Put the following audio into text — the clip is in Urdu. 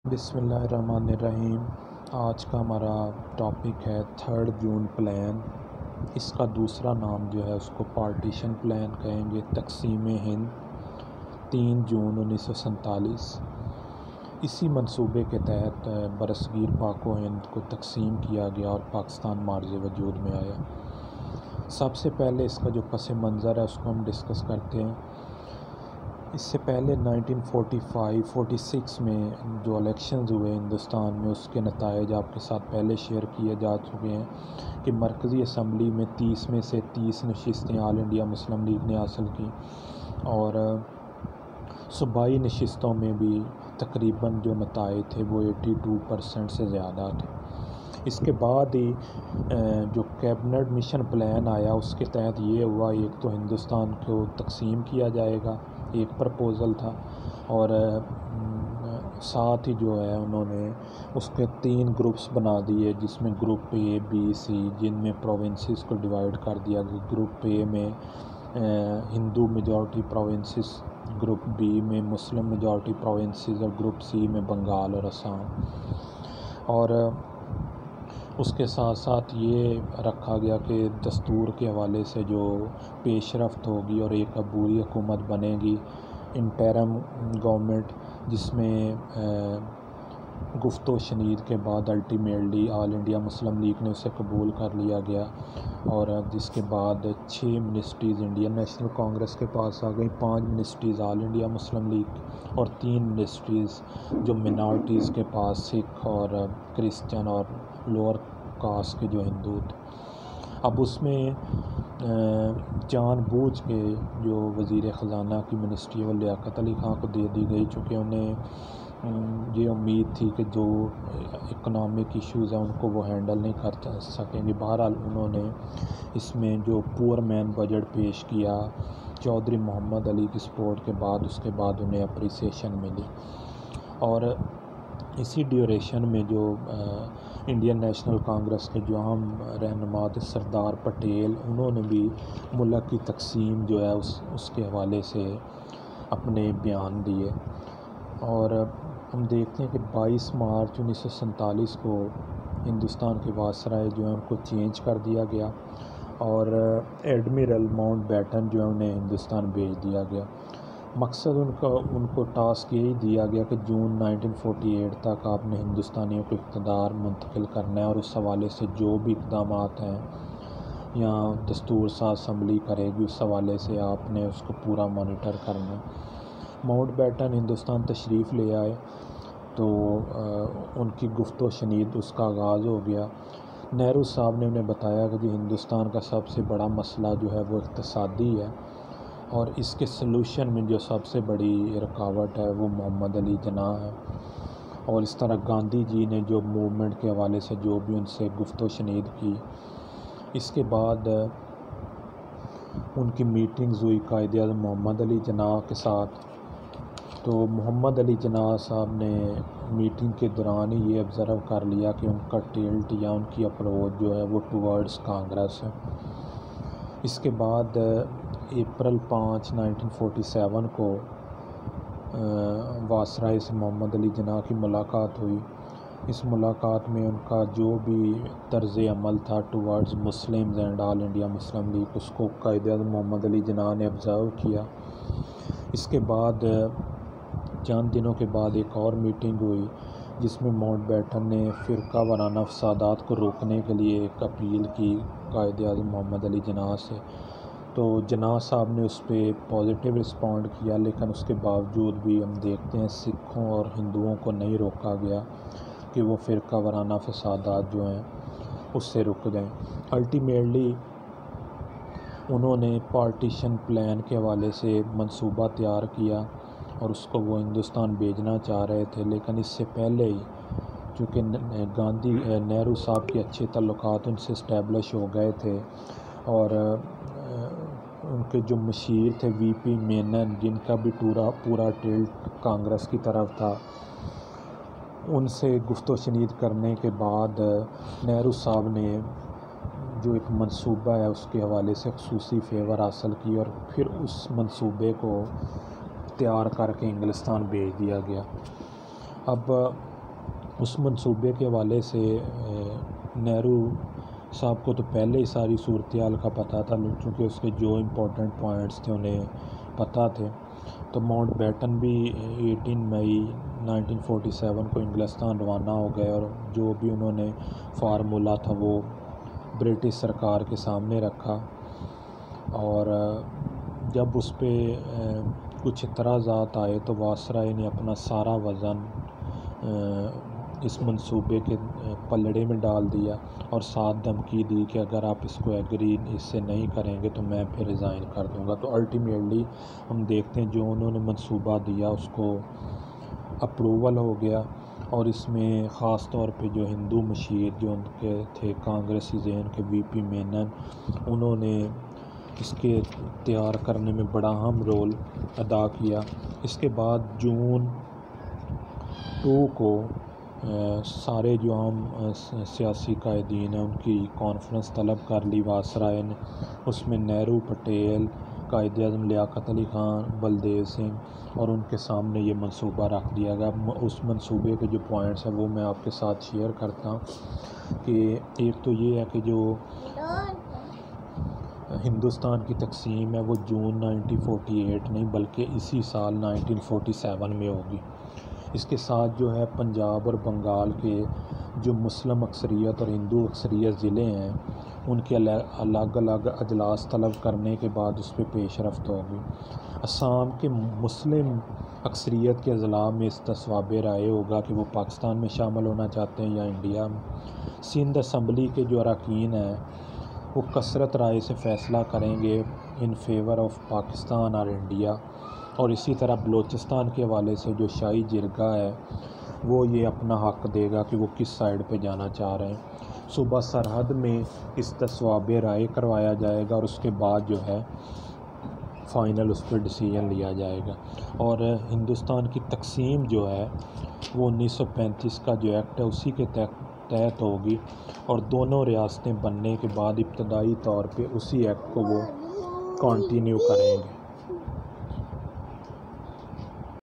بسم اللہ الرحمن الرحیم۔ آج کا ہمارا ٹاپک ہے 3 جون پلان۔ اس کا دوسرا نام جو ہے اس کو پارٹیشن پلان کہیں گے۔ تقسیم ہند 3 جون 1947۔ اسی منصوبے کے تحت برصغیر پاک و ہند کو تقسیم کیا گیا اور پاکستان معرض وجود میں آیا۔ سب سے پہلے اس کا جو پس منظر ہے اس کو ہم ڈسکس کرتے ہیں۔ اس سے پہلے 1945-46 میں جو الیکشنز ہوئے ہندوستان میں، اس کے نتائج آپ کے ساتھ پہلے شیئر کیے جا چکے ہیں کہ مرکزی اسمبلی میں 30 میں سے 30 نشستیں آل انڈیا مسلم لیگ نے حاصل کی، اور صوبائی نشستوں میں بھی تقریباً جو نتائج تھے وہ 82% سے زیادہ تھے۔ اس کے بعد ہی جو کیبنٹ مشن پلان آیا، اس کے تحت یہ ہوا، ایک تو ہندوستان کو تقسیم کیا جائے گا، ایک پرپوزل تھا، اور ساتھ ہی جو ہے انہوں نے اس کے 3 گروپس بنا دیے، جس میں گروپ اے بی سی، جن میں پروونسز کو ڈیوائیڈ کر دیا گیا۔ گروپ اے میں ہندو میجورٹی پروونسز، گروپ بی میں مسلم میجورٹی پروونسز، اور گروپ سی میں بنگال اور آسام۔ اور اس کے ساتھ ساتھ یہ رکھا گیا کہ دستور کے حوالے سے جو پیش رفت ہوگی اور ایک عبوری حکومت بنے گی، انٹرم گورنمنٹ، جس میں گفت و شنید کے بعد الٹیمیٹلی آل انڈیا مسلم لیگ نے اسے قبول کر لیا گیا، اور جس کے بعد 6 منسٹریز انڈین نیشنل کانگریس کے پاس آ گئیں، 5 منسٹریز آل انڈیا مسلم لیگ، اور 3 منسٹریز جو منارٹیز کے پاس سکھ اور کرسچن اور لوور کاسٹ کے جو ہندو تھے۔ اب اس میں جان بوجھ کے جو وزیر خزانہ کی منسٹری وہ لیاقت علی خان کو دے دی گئی، چونکہ انہیں یہ امید تھی کہ جو اکنامک ایشوز ہیں ان کو وہ ہینڈل نہیں کر سکیں گے۔ بہرحال انہوں نے اس میں جو پور مین بجٹ پیش کیا چودھری محمد علی کی سپورٹ کے بعد، اس کے بعد انہیں اپریسیشن ملی، اور اسی ڈیوریشن میں جو انڈین نیشنل کانگریس کے جو اہم رہنما تھے سردار پٹیل، انہوں نے بھی ملک کی تقسیم جو ہے اس کے حوالے سے اپنے بیان دیے۔ اور ہم دیکھتے ہیں کہ 22 مارچ 1947 کو ہندوستان کے وائسرائے جو ہیں ان کو چینج کر دیا گیا، اور ایڈمرل ماؤنٹ بیٹن جو ہے انہیں ہندوستان بھیج دیا گیا۔ مقصد ان کو ٹاسک یہی دیا گیا کہ جون 1948 تک آپ نے ہندوستانیوں کو اقتدار منتقل کرنا ہے، اور اس حوالے سے جو بھی اقدامات ہیں یا دستور ساز اسمبلی کرے گی اس حوالے سے آپ نے اس کو پورا مانیٹر کرنا ہے۔ ماؤنٹ بیٹن ہندوستان تشریف لے آئے تو ان کی گفت و شنید اس کا آغاز ہو گیا۔ نہرو صاحب نے انہیں بتایا کہ ہندوستان کا سب سے بڑا مسئلہ جو ہے وہ اقتصادی ہے، اور اس کے سلوشن میں جو سب سے بڑی رکاوٹ ہے وہ محمد علی جناح ہے۔ اور اس طرح گاندھی جی نے جو موومنٹ کے حوالے سے جو بھی ان سے گفت و شنید کی، اس کے بعد ان کی میٹنگز ہوئی قائد اعظم محمد علی جناح کے ساتھ۔ تو محمد علی جناح صاحب نے میٹنگ کے دوران ہی یہ آبزرو کر لیا کہ ان کا ٹلٹ یا ان کی اپروچ جو ہے وہ ٹورڈز کانگریس ہے۔ اس کے بعد اپریل 5، 1947 کو وائسرائے سے محمد علی جناح کی ملاقات ہوئی۔ اس ملاقات میں ان کا جو بھی طرز عمل تھا towards Muslims and all India Muslim League, اس کو قائد اعظم محمد علی جناح نے آبزرو کیا۔ اس کے بعد چند دنوں کے بعد ایک اور میٹنگ ہوئی جس میں ماؤنٹ بیٹن نے فرقہ وارانہ فسادات کو روکنے کے لیے ایک اپیل کی قائد اعظم محمد علی جناح سے۔ تو جناح صاحب نے اس پہ پازیٹیو رسپونڈ کیا، لیکن اس کے باوجود بھی ہم دیکھتے ہیں سکھوں اور ہندوؤں کو نہیں روکا گیا کہ وہ فرقہ وارانہ فسادات جو ہیں اس سے رک جائیں۔ الٹیمیٹلی انہوں نے پارٹیشن پلان کے حوالے سے منصوبہ تیار کیا، اور اس کو وہ ہندوستان بھیجنا چاہ رہے تھے، لیکن اس سے پہلے ہی چونکہ نہرو صاحب کے اچھے تعلقات ان سے اسٹیبلش ہو گئے تھے، اور ان کے جو مشیر تھے وی پی مینن، جن کا بھی پورا ٹلٹ کانگریس کی طرف تھا، ان سے گفت و شنید کرنے کے بعد نہرو صاحب نے جو ایک منصوبہ ہے اس کے حوالے سے خصوصی فیور حاصل کی، اور پھر اس منصوبے کو تیار کر کے انگلستان بھیج دیا گیا۔ اب اس منصوبے کے حوالے سے نہرو صاحب کو تو پہلے ہی ساری صورتحال کا پتہ تھا، چونکہ اس کے جو امپورٹنٹ پوائنٹس تھے انہیں پتہ تھے۔ تو ماؤنٹ بیٹن بھی 18 مئی 1947 کو انگلستان روانہ ہو گئے، اور جو بھی انہوں نے فارمولہ تھا وہ برٹش سرکار کے سامنے رکھا، اور جب اس پہ کچھ اعتراضات آئے تو وائسرائے نے اپنا سارا وزن اس منصوبے کے پلڑے میں ڈال دیا اور ساتھ دھمکی دی کہ اگر آپ اس کو ایگری اس سے نہیں کریں گے تو میں پھر ریزائن کر دوں گا۔ تو الٹیمیٹلی ہم دیکھتے ہیں جو انہوں نے منصوبہ دیا اس کو اپروول ہو گیا، اور اس میں خاص طور پہ جو ہندو مشیر جو ان کے تھے کانگریسی ذہن کے وی پی مینن، انہوں نے اس کے تیار کرنے میں بڑا اہم رول ادا کیا۔ اس کے بعد جون 2 کو سارے جو ہم سیاسی قائدین ہیں ان کی کانفرنس طلب کر لی وائسرائے نے۔ اس میں نہرو، پٹیل، قائد اعظم لیاقت علی خان، بلدیو سنگھ، اور ان کے سامنے یہ منصوبہ رکھ دیا گیا۔ اس منصوبے کے جو پوائنٹس ہیں وہ میں آپ کے ساتھ شیئر کرتا ہوں کہ ایک تو یہ ہے کہ جو ہندوستان کی تقسیم ہے وہ جون 1948 نہیں بلکہ اسی سال 1947 میں ہوگی۔ اس کے ساتھ جو ہے پنجاب اور بنگال کے جو مسلم اکثریت اور ہندو اکثریت ضلع ہیں ان کے الگ الگ اجلاس طلب کرنے کے بعد اس پہ پیش رفت ہوگی۔ آسام کے مسلم اکثریت کے اضلاع میں اس تصواب رائے ہوگا کہ وہ پاکستان میں شامل ہونا چاہتے ہیں یا انڈیا میں۔ سندھ اسمبلی کے جو اراکین ہیں وہ کثرت رائے سے فیصلہ کریں گے ان فیور آف پاکستان اور انڈیا، اور اسی طرح بلوچستان کے حوالے سے جو شاہی جرگہ ہے وہ یہ اپنا حق دے گا کہ وہ کس سائیڈ پہ جانا چاہ رہے ہیں۔ صوبہ سرحد میں اس تصواب رائے کروایا جائے گا، اور اس کے بعد جو ہے فائنل اس پہ ڈیسیژن لیا جائے گا۔ اور ہندوستان کی تقسیم جو ہے وہ 1935 کا جو ایکٹ ہے اسی کے تحت ہوگی، اور دونوں ریاستیں بننے کے بعد ابتدائی طور پہ اسی ایکٹ کو وہ کنٹینیو کریں گے۔